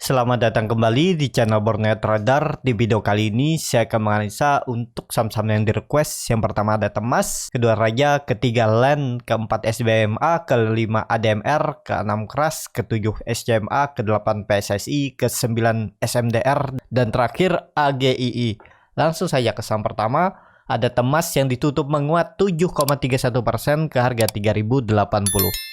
Selamat datang kembali di channel Borneo Trader. Di video kali ini saya akan menganalisa untuk saham-saham yang di request. Yang pertama ada Temas, kedua Raja, ketiga LAN, keempat SBMA, kelima ADMR, keenam Kras, ketujuh SCMA, kedelapan PSSI, kesembilan SMDR, dan terakhir AGII. Langsung saja ke saham pertama. Ada Temas yang ditutup menguat 7,31% ke harga 3080.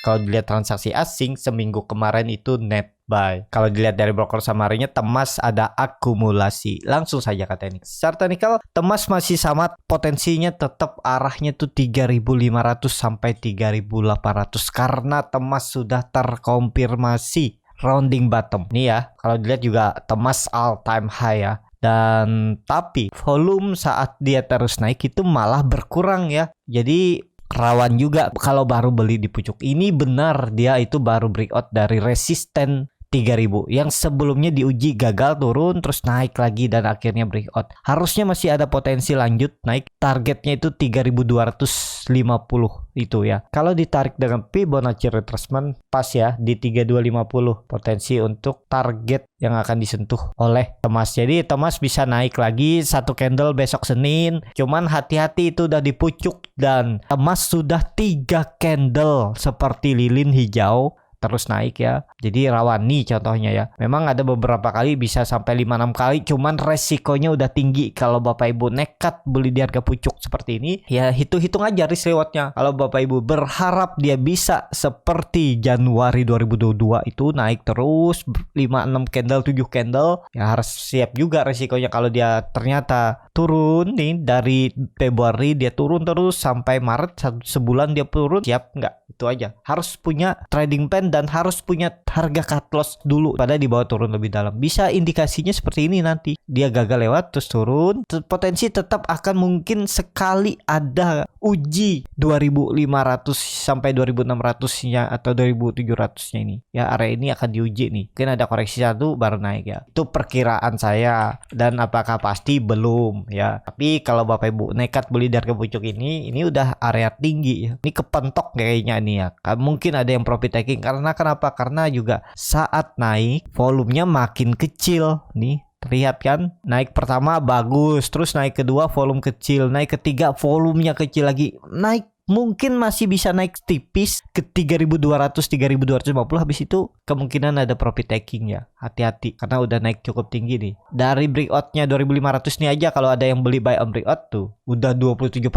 Kalau dilihat transaksi asing seminggu kemarin itu net buy. Kalau dilihat dari broker summary-nya, Temas ada akumulasi. Langsung saja ke teknik. Secara teknikal, Temas masih sama, potensinya tetap arahnya tuh 3500 sampai 3800 karena Temas sudah terkonfirmasi rounding bottom. Nih ya, kalau dilihat juga Temas all time high ya. Dan tapi volume saat dia terus naik itu malah berkurang ya. Jadi rawan juga kalau baru beli di pucuk. Ini benar dia itu baru breakout dari resisten 3000 yang sebelumnya diuji gagal turun terus naik lagi dan akhirnya breakout. Harusnya masih ada potensi lanjut naik. Targetnya itu 3250 itu ya. Kalau ditarik dengan Fibonacci retracement pas ya di 3250 potensi untuk target yang akan disentuh oleh Temas. Jadi Temas bisa naik lagi satu candle besok Senin. Cuman hati-hati itu udah di pucuk dan Temas sudah 3 candle seperti lilin hijau terus naik ya. Jadi rawan nih contohnya ya. Memang ada beberapa kali bisa sampai 5-6 kali, cuman resikonya udah tinggi. Kalau Bapak Ibu nekat beli di harga pucuk seperti ini, ya hitung-hitung aja risk rewardnya. Kalau Bapak Ibu berharap dia bisa seperti Januari 2022 itu naik terus 5-6 candle, 7 candle, ya harus siap juga resikonya kalau dia ternyata turun nih dari Februari dia turun terus sampai Maret sebulan dia turun, siap nggak? Itu aja. Harus punya trading plan dan harus punya harga cut loss dulu pada dibawa turun lebih dalam. Bisa indikasinya seperti ini nanti. Dia gagal lewat terus turun, potensi tetap akan mungkin sekali ada uji 2500 sampai 2600-nya atau 2700-nya ini. Ya area ini akan diuji nih. Mungkin ada koreksi satu baru naik ya. Itu perkiraan saya dan apakah pasti belum ya. Tapi kalau Bapak Ibu nekat beli dari pucuk ini udah area tinggi ya. Ini kepentok kayaknya nih ya. Mungkin ada yang profit taking karena kenapa? Karena juga saat naik volumenya makin kecil nih. Terlihat kan, naik pertama bagus, terus naik kedua volume kecil, naik ketiga volumenya kecil lagi, naik mungkin masih bisa naik tipis ke 3200 3250, habis itu kemungkinan ada profit taking ya. Hati-hati karena udah naik cukup tinggi nih. Dari breakoutnya 2500 nih aja kalau ada yang beli buy on breakout tuh udah 27%.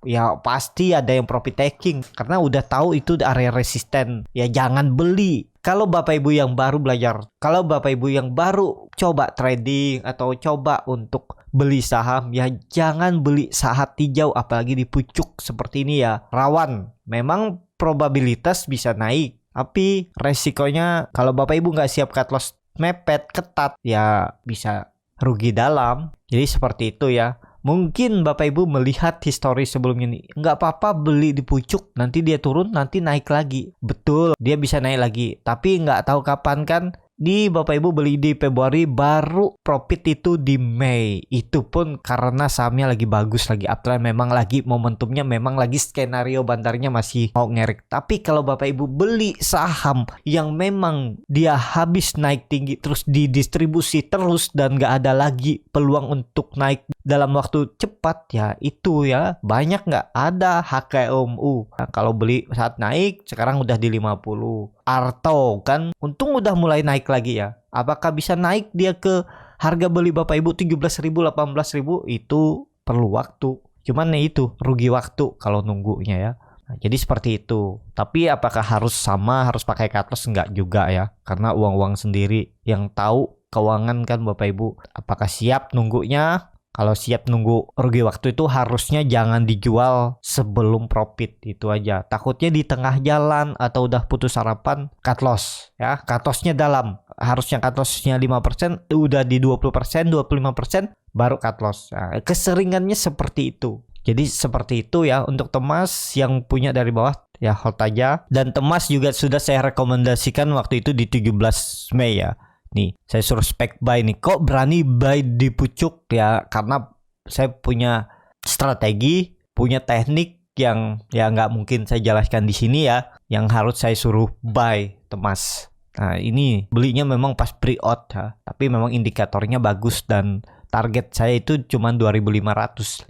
Ya pasti ada yang profit taking karena udah tahu itu area resisten. Ya jangan beli. Kalau Bapak Ibu yang baru belajar, kalau Bapak Ibu yang baru coba trading atau coba untuk beli saham, ya jangan beli saat hijau apalagi di pucuk seperti ini ya. Rawan, memang probabilitas bisa naik, tapi resikonya kalau Bapak Ibu nggak siap cut loss mepet, ketat, ya bisa rugi dalam. Jadi seperti itu ya. Mungkin Bapak Ibu melihat histori sebelumnya nih, nggak apa-apa beli di pucuk, nanti dia turun, nanti naik lagi. Betul, dia bisa naik lagi, tapi nggak tahu kapan kan. Di Bapak Ibu beli di Februari, baru profit itu di Mei. Itu pun karena sahamnya lagi bagus, lagi uptrend, memang lagi momentumnya, memang lagi skenario bantarnya masih mau ngerik. Tapi kalau Bapak Ibu beli saham yang memang dia habis naik tinggi terus didistribusi terus dan nggak ada lagi peluang untuk naik dalam waktu cepat, ya itu ya banyak nggak ada HKMU. Nah, kalau beli saat naik sekarang udah di 50. Arto kan untung udah mulai naik lagi ya. Apakah bisa naik dia ke harga beli Bapak Ibu 17.000 18.000? Itu perlu waktu. Cuman nih itu rugi waktu kalau nunggunya ya. Nah, jadi seperti itu. Tapi apakah harus sama, harus pakai cut loss? Enggak juga ya. Karena uang-uang sendiri yang tahu keuangan kan Bapak Ibu. Apakah siap nunggunya? Kalau siap nunggu rugi waktu itu harusnya jangan dijual sebelum profit, itu aja. Takutnya di tengah jalan atau udah putus harapan cut loss ya. Cut lossnya dalam. Harusnya cut lossnya 5%, udah di 20%, 25% baru cut loss. Nah, keseringannya seperti itu. Jadi seperti itu ya untuk Temas yang punya dari bawah ya hold aja. Dan Temas juga sudah saya rekomendasikan waktu itu di 17 Mei ya. Nih, saya suruh spek buy nih. Kok berani buy di pucuk ya? Karena saya punya strategi, punya teknik yang ya nggak mungkin saya jelaskan di sini ya. Yang harus saya suruh buy Temas. Nah ini belinya memang pas pre-out ya, tapi memang indikatornya bagus dan target saya itu cuma 2.550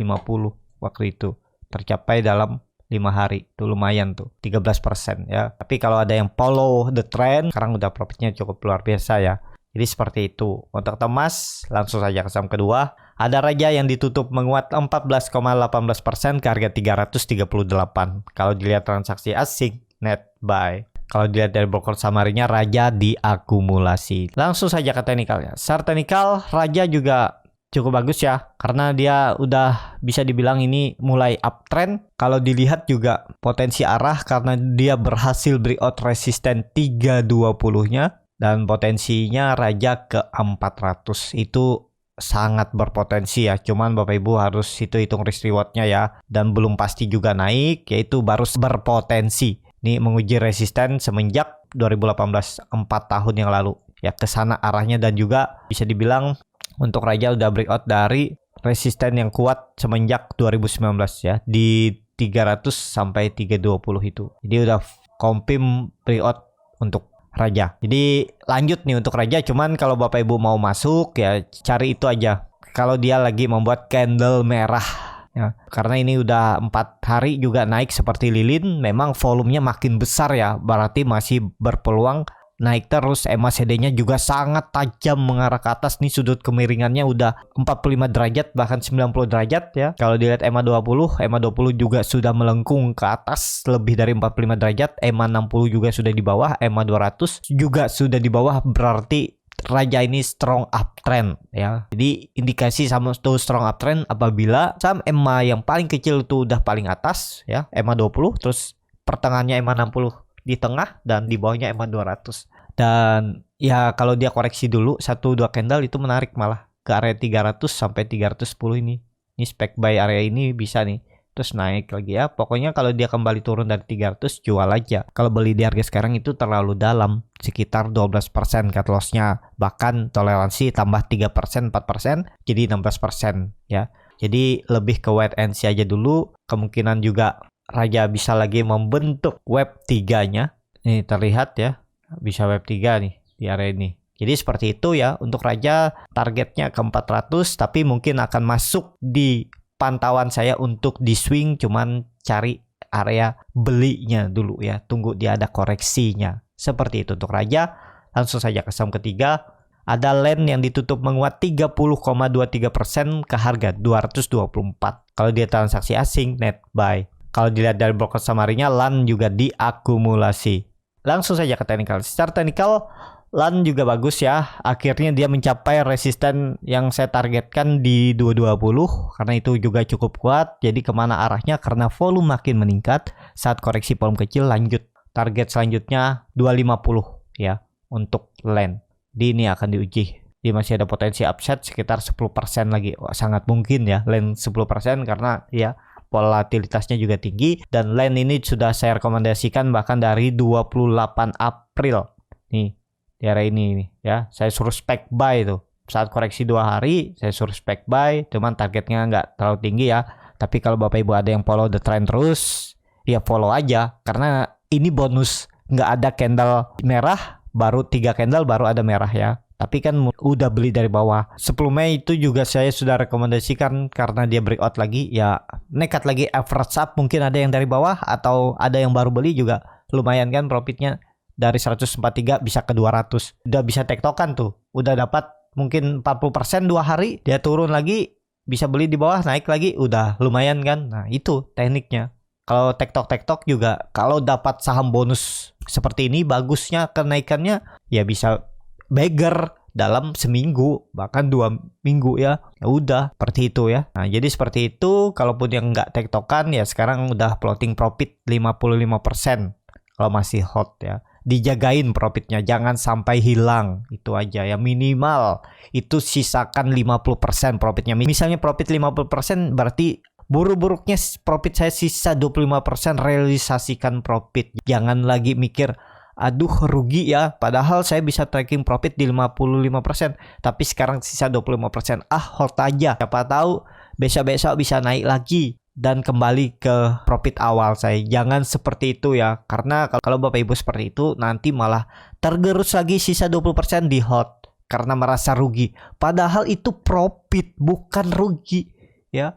waktu itu, tercapai dalam 5 hari. Itu lumayan tuh, 13% ya. Tapi kalau ada yang follow the trend, sekarang udah profitnya cukup luar biasa ya. Jadi seperti itu. Untuk emas, langsung saja ke saham kedua. Ada Raja yang ditutup menguat 14,18% ke harga 338. Kalau dilihat transaksi asing, net buy. Kalau dilihat dari broker summary-nya, Raja diakumulasi. Langsung saja ke teknikalnya. Secara teknikal, Raja juga cukup bagus ya, karena dia udah bisa dibilang ini mulai uptrend. Kalau dilihat juga potensi arah karena dia berhasil breakout resisten 320-nya dan potensinya Raja ke 400. Itu sangat berpotensi ya, cuman Bapak Ibu harus hitung risk reward-nya ya, dan belum pasti juga naik, yaitu baru berpotensi. Ini menguji resisten semenjak 2018, 4 tahun yang lalu. Ya, ke sana arahnya, dan juga bisa dibilang untuk Raja udah breakout dari resisten yang kuat semenjak 2019 ya, di 300 sampai 320 itu. Jadi udah confirm breakout untuk Raja. Jadi lanjut nih untuk Raja, cuman kalau Bapak Ibu mau masuk ya cari itu aja. Kalau dia lagi membuat candle merah ya, karena ini udah 4 hari juga naik seperti lilin, memang volumenya makin besar ya, berarti masih berpeluang naik terus. MACD-nya juga sangat tajam mengarah ke atas nih, sudut kemiringannya udah 45 derajat bahkan 90 derajat ya. Kalau dilihat MA20 juga sudah melengkung ke atas lebih dari 45 derajat. MA60 juga sudah di bawah, MA200 juga sudah di bawah, berarti Raja ini strong uptrend ya. Jadi indikasi sama tuh strong uptrend apabila saham MA yang paling kecil itu udah paling atas ya, MA20, terus pertengahannya MA60 di tengah, dan di bawahnya MA200. Dan ya kalau dia koreksi dulu 1-2 candle itu menarik malah ke area 300 sampai 310 ini. Ini spek buy area ini bisa nih. Terus naik lagi ya. Pokoknya kalau dia kembali turun dari 300 jual aja. Kalau beli di harga sekarang itu terlalu dalam, sekitar 12% cut loss-nya. Bahkan toleransi tambah 3%, 4%, jadi 16% ya. Jadi lebih ke wait and see aja dulu. Kemungkinan juga Raja bisa lagi membentuk wave 3-nya. Ini terlihat ya, bisa wave 3 nih di area ini. Jadi seperti itu ya untuk Raja, targetnya ke 400, tapi mungkin akan masuk di pantauan saya untuk di swing, cuman cari area belinya dulu ya, tunggu dia ada koreksinya. Seperti itu untuk Raja. Langsung saja ke saham ketiga. Ada LAN yang ditutup menguat 30,23% ke harga 224. Kalau dia transaksi asing, net buy. Kalau dilihat dari broker summary-nya, LAN juga diakumulasi. Langsung saja ke teknikal. Secara teknikal, LAN juga bagus ya. Akhirnya dia mencapai resisten yang saya targetkan di 220. Karena itu juga cukup kuat. Jadi kemana arahnya? Karena volume makin meningkat. Saat koreksi volume kecil, lanjut. Target selanjutnya 250 ya untuk LAN. Di ini akan diuji. Dia masih ada potensi upside sekitar 10% lagi. Wah, sangat mungkin ya LAN 10% karena ya volatilitasnya juga tinggi, dan LAN ini sudah saya rekomendasikan bahkan dari 28 April nih di area ini nih ya. Saya suruh spek buy tuh saat koreksi 2 hari, saya suruh spek buy, cuman targetnya nggak terlalu tinggi ya. Tapi kalau Bapak Ibu ada yang follow the trend terus, ya follow aja, karena ini bonus. Nggak ada candle merah, baru 3 candle baru ada merah ya. Tapi kan udah beli dari bawah. 10 Mei itu juga saya sudah rekomendasikan karena dia breakout lagi. Ya nekat lagi average up. Mungkin ada yang dari bawah atau ada yang baru beli juga. Lumayan kan profitnya. Dari 143 bisa ke 200. Udah bisa tektokan tuh. Udah dapat mungkin 40% 2 hari. Dia turun lagi. Bisa beli di bawah, naik lagi. Udah lumayan kan. Nah itu tekniknya. Kalau tektok juga. Kalau dapat saham bonus seperti ini, bagusnya kenaikannya ya bisa beggar dalam seminggu bahkan 2 minggu ya. Ya udah seperti itu ya. Nah jadi seperti itu. Kalaupun yang nggak tektokan ya sekarang udah floating profit 55% kalau masih hot ya. Dijagain profitnya, jangan sampai hilang. Itu aja ya, minimal itu sisakan 50% profitnya. Misalnya profit 50%, berarti buruk-buruknya profit saya sisa 25%, realisasikan profit. Jangan lagi mikir aduh rugi ya, padahal saya bisa tracking profit di 55%, tapi sekarang sisa 25%. Hold aja, siapa tahu besok-besok bisa naik lagi. dan kembali ke profit awal saya. Jangan seperti itu ya. Karena kalau Bapak Ibu seperti itu nanti malah tergerus lagi sisa 20% di hold karena merasa rugi. Padahal itu profit bukan rugi ya.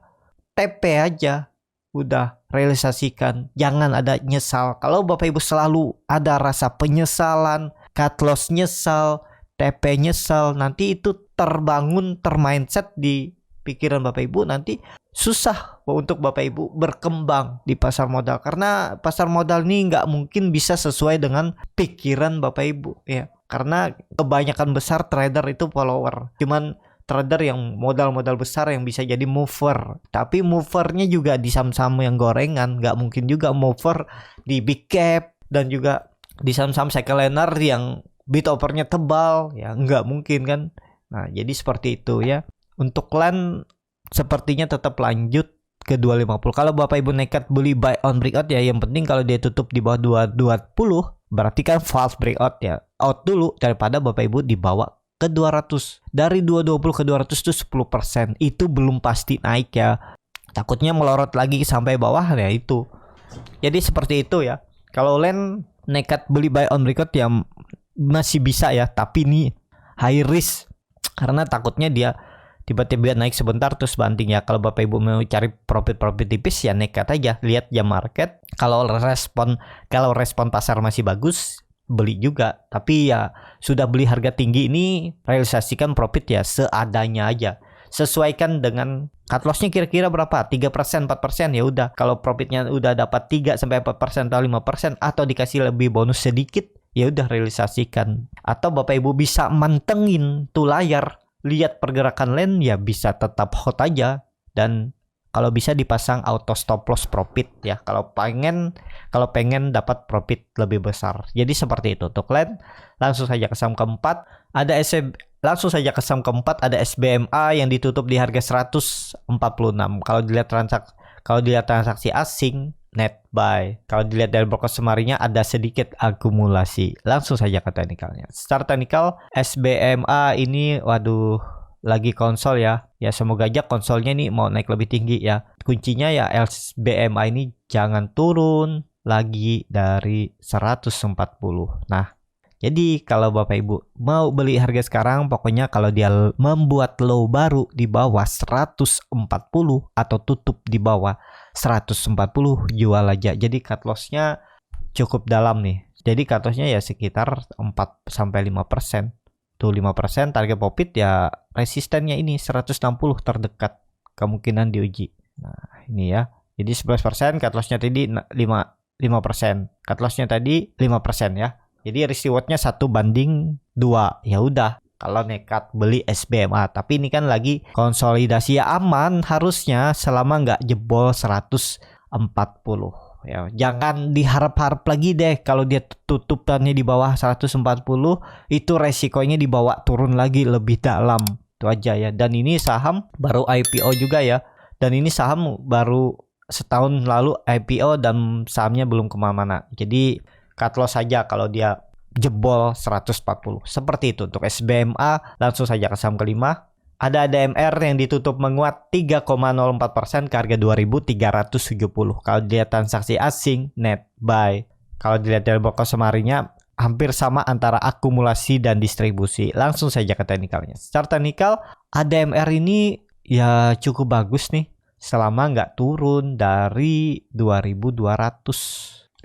TP aja udah realisasikan. Jangan ada nyesal. Kalau Bapak Ibu selalu ada rasa penyesalan, cut loss nyesal, TP nyesal, nanti itu terbangun termindset di pikiran Bapak Ibu, nanti susah untuk Bapak Ibu berkembang di pasar modal karena pasar modal ini nggak mungkin bisa sesuai dengan pikiran Bapak Ibu ya, karena kebanyakan besar trader itu follower, cuman trader yang modal-modal besar yang bisa jadi mover, tapi movernya juga di saham-saham yang gorengan, nggak mungkin juga mover di big cap dan juga di saham-saham second yang bid offernya tebal ya, nggak mungkin kan. Nah jadi seperti itu ya. Untuk LAN sepertinya tetap lanjut ke 250. Kalau Bapak Ibu nekat beli buy on breakout ya, yang penting kalau dia tutup di bawah 220 berarti kan false breakout ya. Out dulu daripada Bapak Ibu dibawa ke 200. Dari 220 ke 200 itu 10%. Itu belum pasti naik ya. Takutnya melorot lagi sampai bawah ya itu. Jadi seperti itu ya. Kalau LAN nekat beli buy on breakout ya masih bisa ya, tapi ini high risk karena takutnya dia tiba-tiba naik sebentar terus banting ya. Kalau Bapak Ibu mau cari profit tipis ya nekat aja, lihat jam market. Kalau respon pasar masih bagus, beli juga. Tapi ya sudah beli harga tinggi ini, realisasikan profit ya seadanya aja. Sesuaikan dengan cut loss-nya kira-kira berapa? 3%, 4% ya udah. Kalau profitnya udah dapat 3 sampai 4% atau 5% atau dikasih lebih bonus sedikit, ya udah realisasikan. Atau Bapak Ibu bisa mantengin tuh layar, lihat pergerakan LAN ya bisa tetap hold aja, dan kalau bisa dipasang auto stop loss profit ya kalau pengen dapat profit lebih besar. Jadi seperti itu untuk LAN. Langsung saja ke saham keempat, ada SBMA yang ditutup di harga 146. Kalau dilihat transaksi asing net buy. Kalau dilihat dari broker semarinya ada sedikit akumulasi. Langsung saja ke teknikalnya. Secara teknikal SBMA ini waduh lagi konsol ya. Ya semoga aja konsolnya nih mau naik lebih tinggi ya. Kuncinya ya SBMA ini jangan turun lagi dari 140. Nah, jadi kalau Bapak Ibu mau beli harga sekarang, pokoknya kalau dia membuat low baru di bawah 140 atau tutup di bawah 140, jual aja. Jadi cut loss-nya cukup dalam nih. Jadi cut loss-nya ya sekitar 4-5%. Tuh 5% target profit ya, resistennya ini 160 terdekat. Kemungkinan diuji. Nah, ini ya. Jadi 11%, cut loss-nya tadi 5%. Cut loss-nya tadi 5% ya. Jadi risk reward-nya 1:2. Ya udah, kalau nekat beli SBMA. Tapi ini kan lagi konsolidasi ya, aman harusnya selama nggak jebol 140. Ya, jangan diharap-harap lagi deh kalau dia tutupannya di bawah 140, itu resikonya dibawa turun lagi lebih dalam. Itu aja ya. Dan ini saham baru IPO juga ya. Dan ini saham baru setahun lalu IPO dan sahamnya belum kemana-mana. Jadi cut loss saja kalau dia jebol 140. Seperti itu untuk SBMA. Langsung saja ke saham kelima. Ada ADMR yang ditutup menguat 3,04% ke harga 2.370. Kalau dilihat transaksi asing net buy. Kalau dilihat dari broker semarinya hampir sama antara akumulasi dan distribusi. Langsung saja ke teknikalnya. Secara teknikal ADMR ini ya cukup bagus nih selama nggak turun dari 2.250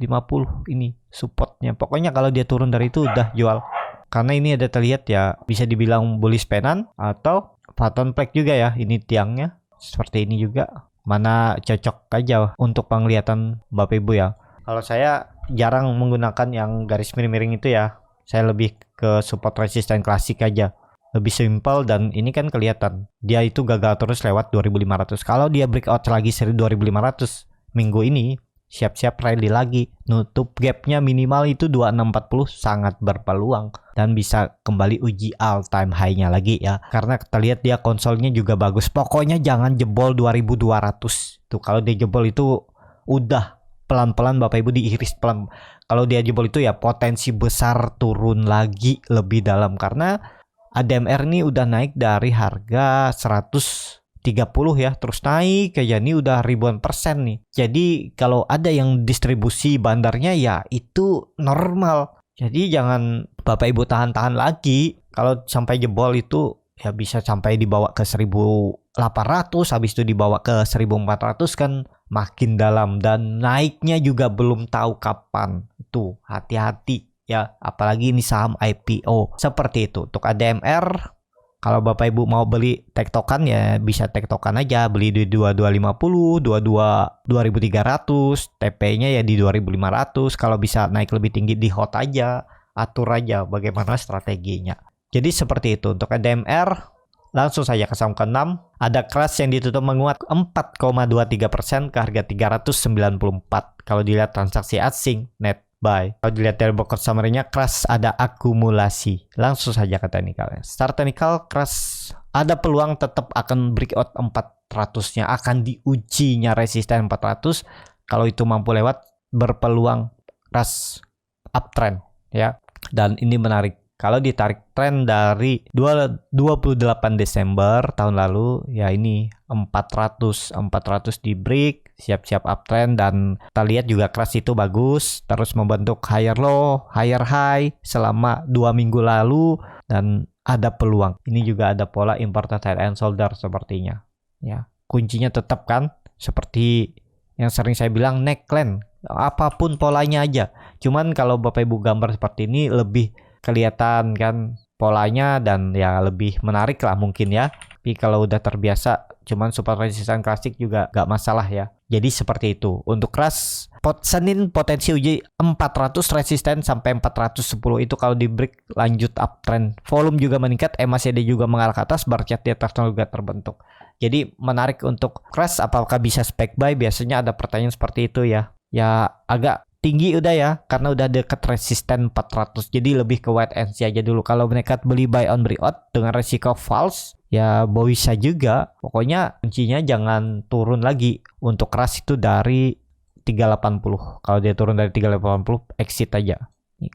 ini supportnya. Pokoknya kalau dia turun dari itu udah jual. Karena ini ada terlihat ya bisa dibilang bullish penan atau Phantom Flag juga ya. Ini tiangnya seperti ini juga. Mana cocok aja untuk penglihatan Bapak Ibu ya. Kalau saya jarang menggunakan yang garis miring-miring itu ya. Saya lebih ke support resisten klasik aja. Lebih simpel dan ini kan kelihatan. Dia itu gagal terus lewat 2500. Kalau dia breakout lagi seri 2500 minggu ini, siap-siap rally lagi. Nutup gapnya minimal itu 2640, sangat berpeluang. Dan bisa kembali uji all time high-nya lagi ya. Karena kita lihat dia konsolnya juga bagus. Pokoknya jangan jebol 2200. Tuh kalau dia jebol itu udah pelan-pelan Bapak Ibu diiris pelan. Kalau dia jebol itu ya potensi besar turun lagi lebih dalam. Karena ADMR ini udah naik dari harga 170 30 ya, terus naik kayak ini udah ribuan persen nih. Jadi kalau ada yang distribusi bandarnya ya itu normal. Jadi jangan Bapak Ibu tahan-tahan lagi. Kalau sampai jebol itu ya bisa sampai dibawa ke 1.800, habis itu dibawa ke 1.400 kan makin dalam, dan naiknya juga belum tahu kapan. Itu hati-hati ya, apalagi ini saham IPO seperti itu. Untuk ADMR, kalau Bapak Ibu mau beli tektokan ya bisa tektokan aja, beli di 2250, 2300, TP-nya ya di 2500. Kalau bisa naik lebih tinggi di hold aja, atur aja bagaimana strateginya. Jadi seperti itu. Untuk ADMR, langsung saja ke saham ke-6. Ada Crush yang ditutup menguat 4,23% ke harga 394. Kalau dilihat transaksi asing, net buy. Kalau dilihat dari broker summary-nya, Crush ada akumulasi. Langsung saja ke technical. Start technical, Crush ada peluang tetap akan breakout 400-nya. Akan diujinya resisten 400. Kalau itu mampu lewat, berpeluang Crush uptrend ya. Dan ini menarik. Kalau ditarik tren dari 28 Desember tahun lalu, ya ini 400 di break, siap-siap uptrend, dan kita lihat juga Crush itu bagus, terus membentuk higher low, higher high selama 2 minggu lalu, dan ada peluang. Ini juga ada pola important head and shoulder sepertinya. Ya, kuncinya tetap kan seperti yang sering saya bilang, neckline, apapun polanya aja. Cuman kalau Bapak Ibu gambar seperti ini lebih kelihatan kan polanya, dan ya lebih menarik lah mungkin ya. Tapi kalau udah terbiasa cuman support resisten klasik juga gak masalah ya. Jadi seperti itu. Untuk Crush, Senin potensi uji 400 resisten sampai 410, itu kalau di break lanjut uptrend. Volume juga meningkat, MACD juga mengarah ke atas, bar chart di atas juga terbentuk. Jadi menarik untuk Crush, apakah bisa spec buy? Biasanya ada pertanyaan seperti itu ya. Ya agak tinggi udah ya, karena udah deket resisten 400. Jadi lebih ke wait and see aja dulu. Kalau nekat beli buy on breakout dengan resiko false, ya bisa juga. Pokoknya kuncinya jangan turun lagi. Untuk Crush itu dari 380. Kalau dia turun dari 380, exit aja.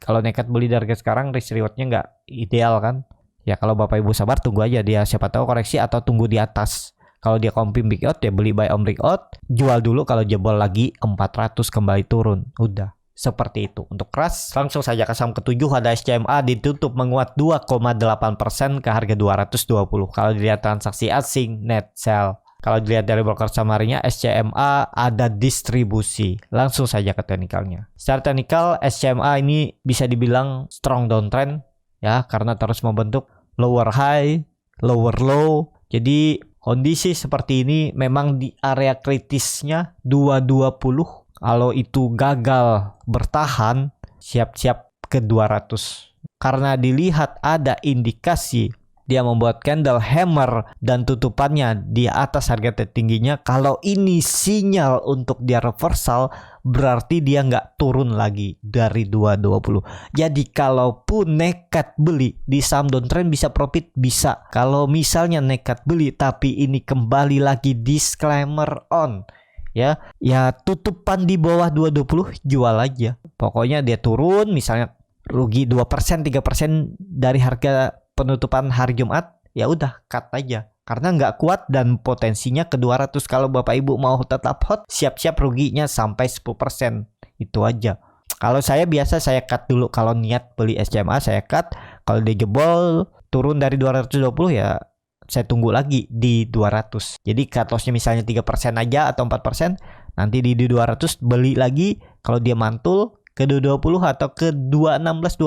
Kalau nekat beli dari sekarang, risk rewardnya nggak ideal kan. Ya kalau Bapak Ibu sabar, tunggu aja dia, siapa tahu koreksi atau tunggu di atas. Kalau dia confirm breakout ya beli buy on breakout, jual dulu kalau jebol lagi 400 kembali turun. Udah seperti itu. Untuk Crush, langsung saja ke saham ke-7. Ada SCMA ditutup menguat 2,8% ke harga 220. Kalau dilihat transaksi asing, net sell. Kalau dilihat dari broker summary-nya, SCMA ada distribusi. Langsung saja ke technical-nya. Secara technical, SCMA ini bisa dibilang strong downtrend ya, karena terus membentuk lower high, lower low. Jadi kondisi seperti ini memang di area kritisnya 220. Kalau itu gagal bertahan, siap-siap ke 200. Karena dilihat ada indikasi dia membuat candle hammer dan tutupannya di atas harga tertingginya. Kalau ini sinyal untuk dia reversal, berarti dia nggak turun lagi dari 220. Jadi kalaupun nekat beli di saham downtrend bisa profit, bisa. Kalau misalnya nekat beli tapi ini kembali lagi disclaimer on, ya tutupan di bawah 220, jual aja. Pokoknya dia turun misalnya rugi 2%, 3% dari harga penutupan hari Jumat, ya udah cut aja. Karena nggak kuat dan potensinya ke 200. Kalau Bapak Ibu mau tetap hot, siap-siap ruginya sampai 10%. Itu aja. Kalau saya biasa saya cut dulu. Kalau niat beli SCMA saya cut. Kalau dia jebol turun dari 220 ya saya tunggu lagi di 200. Jadi cut loss-nya misalnya 3% aja atau 4%. Nanti di 200 beli lagi. Kalau dia mantul ke 220 atau ke 216,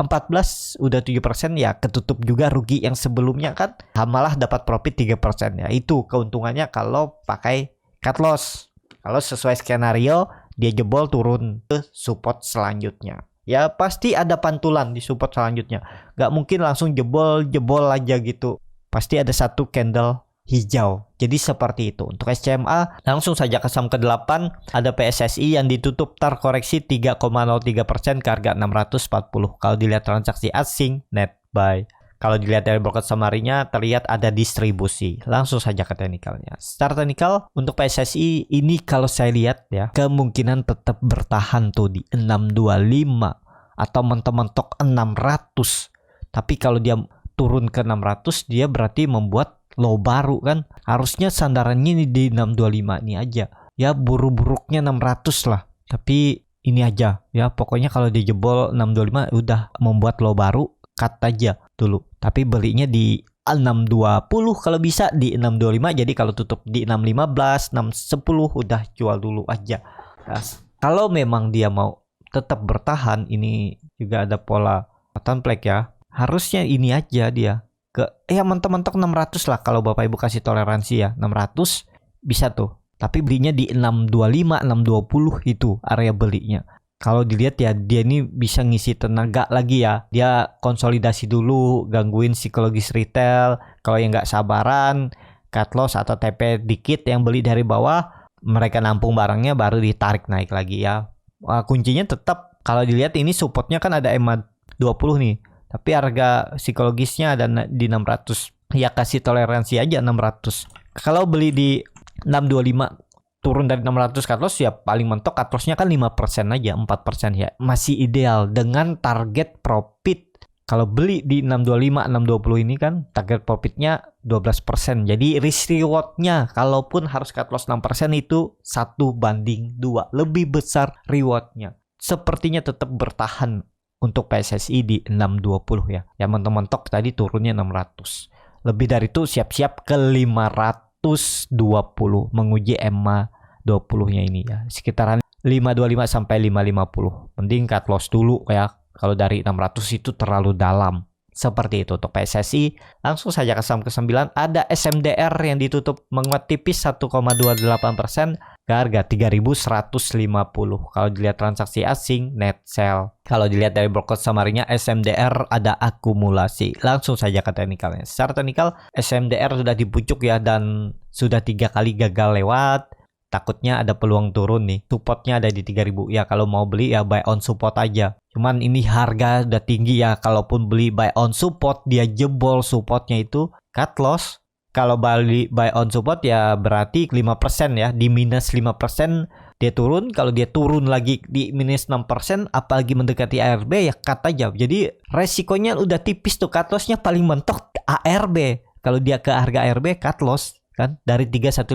214 udah 7%, ya ketutup juga rugi yang sebelumnya kan. Malah dapat profit 3% ya. Itu keuntungannya kalau pakai cut loss. Kalau sesuai skenario dia jebol turun ke support selanjutnya. Ya pasti ada pantulan di support selanjutnya. Gak mungkin langsung jebol aja gitu. Pasti ada satu candle hijau. Jadi seperti itu. Untuk SCMA langsung saja ke saham ke-8. Ada PSSI yang ditutup terkoreksi 3,03% ke harga 640. Kalau dilihat transaksi asing, net buy. Kalau dilihat dari broker summary-nya terlihat ada distribusi. Langsung saja ke technical-nya. Secara technical untuk PSSI ini kalau saya lihat ya, kemungkinan tetap bertahan tuh di 625 atau mentok-mentok 600. Tapi kalau dia turun ke 600, dia berarti membuat low baru kan. Harusnya sandarannya ini di 625 ini aja. Ya buruk-buruknya 600 lah. Tapi ini aja ya, pokoknya kalau dijebol 625 udah membuat low baru, cut aja dulu. Tapi belinya di 620 kalau bisa, di 625. Jadi kalau tutup di 615, 610 udah jual dulu aja. Nah, kalau memang dia mau tetap bertahan, ini juga ada pola pattern flag ya. Harusnya ini aja dia ke mentok-mentok 600 lah kalau Bapak Ibu kasih toleransi ya. 600 bisa tuh. Tapi belinya di 625, 620 itu area belinya. Kalau dilihat ya, dia ini bisa ngisi tenaga lagi ya. Dia konsolidasi dulu, gangguin psikologis retail. Kalau yang nggak sabaran, cut loss atau TP dikit yang beli dari bawah, mereka nampung barangnya baru ditarik naik lagi ya. Kuncinya tetap kalau dilihat ini supportnya kan ada EMA 20 nih. Tapi harga psikologisnya ada di 600. Ya kasih toleransi aja 600. Kalau beli di 625 turun dari 600 cut loss ya paling mentok cut lossnya kan 5% aja, 4% ya. Masih ideal dengan target profit. Kalau beli di 625, 620 ini kan target profitnya 12%. Jadi risk rewardnya kalaupun harus cut loss 6% itu 1:2. Lebih besar rewardnya. Sepertinya tetap bertahan untuk PSSI di 620 ya. Yang mentok-mentok tadi turunnya 600. Lebih dari itu siap-siap ke 520 menguji EMA 20-nya ini ya. Sekitaran 525 sampai 550. Mending cut loss dulu ya. Kalau dari 600 itu terlalu dalam. Seperti itu untuk PSSI. Langsung saja ke saham ke-9. Ada SMDR yang ditutup menguat tipis 1,28% ke harga 3.150. Kalau dilihat transaksi asing, net sell. Kalau dilihat dari broker summary-nya, SMDR ada akumulasi. Langsung saja ke teknikalnya. Secara teknikal, SMDR sudah di pucuk ya, dan sudah 3 kali gagal lewat. Takutnya ada peluang turun nih. Supportnya ada di 3.000. Ya kalau mau beli ya buy on support aja. Cuman ini harga udah tinggi ya. Kalaupun beli buy on support, dia jebol supportnya itu, cut loss. Kalau beli buy on support ya berarti 5% ya. Di minus 5% dia turun. Kalau dia turun lagi di minus 6%, apalagi mendekati ARB ya cut aja. Jadi resikonya udah tipis tuh. Cut lossnya paling mentok ARB. Kalau dia ke harga ARB cut loss. Kan dari 3.150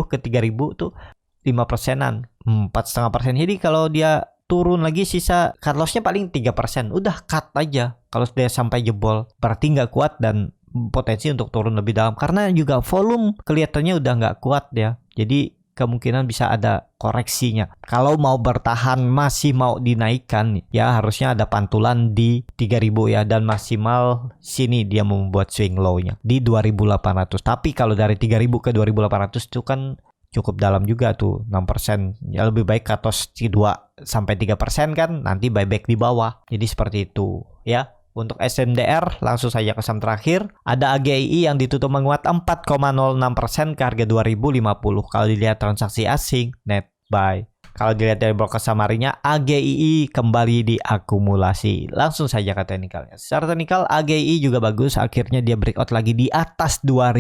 ke 3.000 tuh 5%-an, 4,5%. Jadi kalau dia turun lagi sisa cut loss-nya paling 3%. Udah cut aja. Kalau dia sampai jebol berarti nggak kuat dan potensi untuk turun lebih dalam. Karena juga volume kelihatannya udah nggak kuat ya. Jadi kemungkinan bisa ada koreksinya. Kalau mau bertahan masih mau dinaikkan ya harusnya ada pantulan di 3.000 ya, dan maksimal sini dia membuat swing low-nya di 2.800. Tapi kalau dari 3.000 ke 2.800 itu kan cukup dalam juga tuh, 6%. Ya lebih baik cut loss 2 sampai 3% kan, nanti buyback di bawah. Jadi seperti itu ya. Untuk SMDR langsung saja ke saham terakhir. Ada AGII yang ditutup menguat 4,06% ke harga 2.050. Kalau dilihat transaksi asing, net buy. Kalau dilihat dari broker summary-nya, AGII kembali diakumulasi. Langsung saja ke teknikalnya. Secara teknikal AGII juga bagus. Akhirnya dia breakout lagi di atas 2.000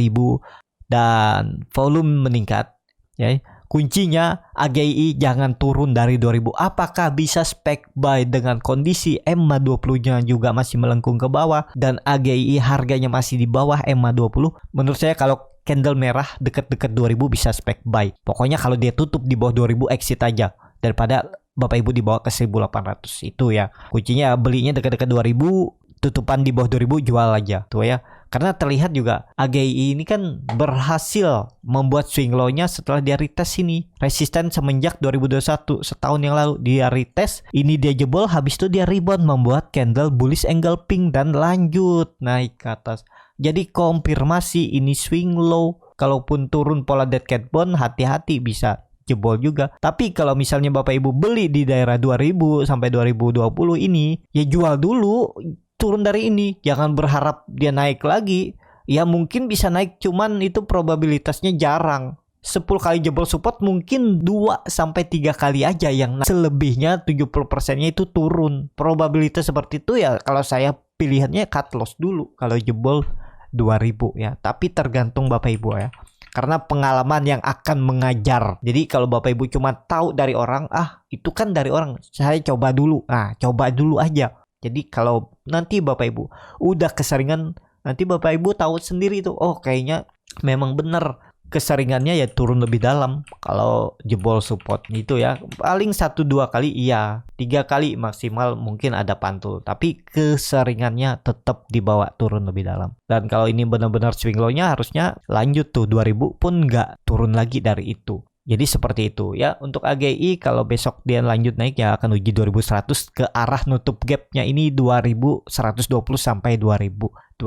dan volume meningkat. Ya. Kuncinya AGII jangan turun dari 2.000. Apakah bisa spek buy dengan kondisi EMA 20-nya juga masih melengkung ke bawah dan AGII harganya masih di bawah EMA 20? Menurut saya kalau candle merah deket-deket 2.000 bisa spek buy. Pokoknya kalau dia tutup di bawah 2.000 exit aja daripada Bapak Ibu dibawa ke 1.800. Itu ya. Kuncinya belinya deket-deket 2.000, tutupan di bawah 2.000 jual aja. Tuh ya. Karena terlihat juga AGII ini kan berhasil membuat swing low-nya setelah dia retest ini. Resisten semenjak 2021, setahun yang lalu dia retest, ini dia jebol, habis itu dia rebound membuat candle bullish engulfing dan lanjut naik ke atas. Jadi konfirmasi ini swing low. Kalaupun turun pola dead cat bond, hati-hati bisa jebol juga. Tapi kalau misalnya Bapak Ibu beli di daerah 2000 sampai 2020 ini, ya jual dulu. Turun dari ini, jangan berharap dia naik lagi. Ya mungkin bisa naik, cuman itu probabilitasnya jarang. 10 kali jebol support mungkin 2 sampai 3 kali aja yang naik. Selebihnya 70%-nya itu turun. Probabilitas seperti itu ya kalau saya pilihannya cut loss dulu kalau jebol 2000 ya. Tapi tergantung Bapak Ibu ya. Karena pengalaman yang akan mengajar. Jadi kalau Bapak Ibu cuma tahu dari orang, itu kan dari orang, saya coba dulu. Nah, coba dulu aja. Jadi kalau nanti Bapak Ibu udah keseringan Nanti Bapak Ibu tahu sendiri tuh, oh kayaknya memang bener keseringannya ya turun lebih dalam kalau jebol support gitu ya. Paling 1-2 kali iya, 3 kali maksimal mungkin ada pantul, tapi keseringannya tetap dibawa turun lebih dalam. Dan kalau ini benar-benar swing low-nya harusnya lanjut tuh 2000 pun nggak turun lagi dari itu. Jadi seperti itu ya. Untuk AGI kalau besok dia lanjut naik ya akan uji 2100 ke arah nutup gapnya ini 2120 sampai 2200.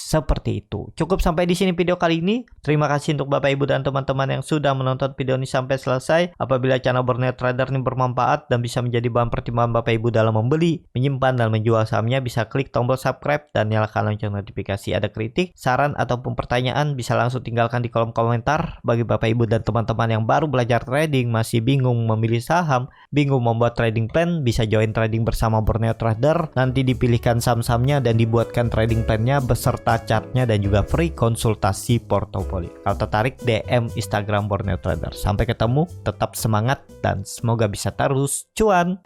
Seperti itu. Cukup sampai di sini video kali ini. Terima kasih untuk Bapak Ibu dan teman-teman yang sudah menonton video ini sampai selesai. Apabila channel Borneo Trader ini bermanfaat dan bisa menjadi bahan pertimbangan Bapak Ibu dalam membeli, menyimpan dan menjual sahamnya, bisa klik tombol subscribe dan nyalakan lonceng notifikasi. Ada kritik, saran ataupun pertanyaan bisa langsung tinggalkan di kolom komentar. Bagi Bapak Ibu dan teman-teman yang baru belajar trading, masih bingung memilih saham, bingung membuat trading plan, bisa join trading bersama Borneo Trader. Nanti dipilihkan saham-sahamnya dan dibuatkan trading plan-nya beserta chartnya dan juga free konsultasi portofolio. Kalau tertarik DM Instagram Borneo Trader. Sampai ketemu, tetap semangat dan semoga bisa terus cuan.